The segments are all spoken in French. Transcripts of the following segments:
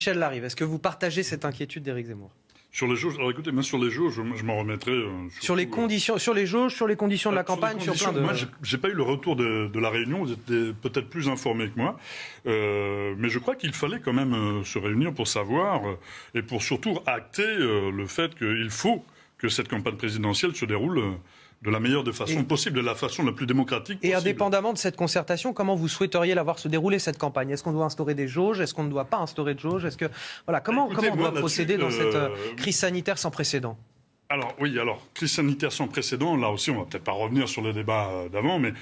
Michel Larrive, est-ce que vous partagez cette inquiétude d'Éric Zemmour? Sur les jauges, alors écoutez, moi sur les jauges, je m'en remettrai. Sur les conditions, sur les jauges, sur les conditions de la campagne, sur plein de. Moi, j'ai pas eu le retour de la réunion. Vous étiez peut-être plus informés que moi, mais je crois qu'il fallait quand même se réunir pour savoir et pour surtout acter le fait qu'il faut que cette campagne présidentielle se déroule de la meilleure des façons possible, de la façon la plus démocratique possible. Et indépendamment de cette concertation, comment vous souhaiteriez la voir se dérouler, cette campagne? Est-ce qu'on doit instaurer des jauges? Est-ce qu'on ne doit pas instaurer de jauges? Comment on doit procéder dans cette crise sanitaire sans précédent? Alors oui, crise sanitaire sans précédent, là aussi on va peut-être pas revenir sur les débats d'avant, mais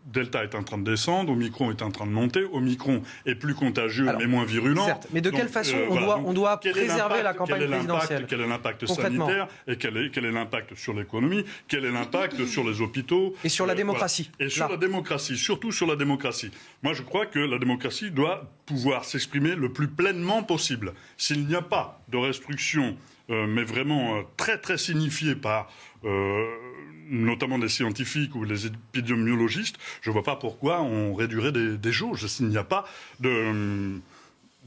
Delta est en train de descendre, Omicron est en train de monter, Omicron est plus contagieux mais moins virulent. Certes, mais de quelle façon on doit préserver la campagne présidentielle? Quel est l'impact sanitaire et quel est l'impact sur l'économie? Quel est l'impact sur les hôpitaux? Et sur la démocratie. Et sur la démocratie, surtout sur la démocratie. Moi je crois que la démocratie doit pouvoir s'exprimer le plus pleinement possible. S'il n'y a pas de restrictions mais vraiment très très signifié par notamment des scientifiques ou les épidémiologistes, je ne vois pas pourquoi on réduirait des jauges s'il n'y a pas d'injonction.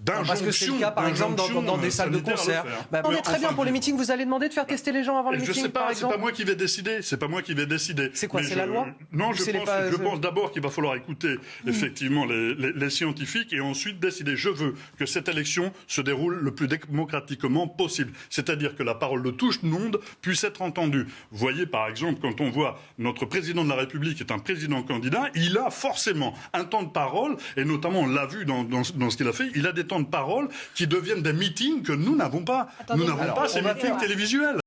Parce que c'est le cas, par exemple, dans des salles de concert. On est très bien pour les meetings. Vous allez demander de faire tester les gens avant les meetings, je sais pas, par exemple. C'est pas moi qui vais décider. C'est quoi, c'est la loi? Non, je pense d'abord qu'il va falloir écouter effectivement les scientifiques et ensuite décider. Je veux que cette élection se déroule le plus démocratiquement possible. C'est-à-dire que la parole de tout le monde puisse être entendue. Vous voyez, par exemple, quand on voit notre président de la République est un président candidat, il a forcément un temps de parole, et notamment on l'a vu dans ce qu'il a fait, il a des temps de parole qui deviennent des meetings que nous n'avons pas. Nous n'avons pas ces meetings télévisuels.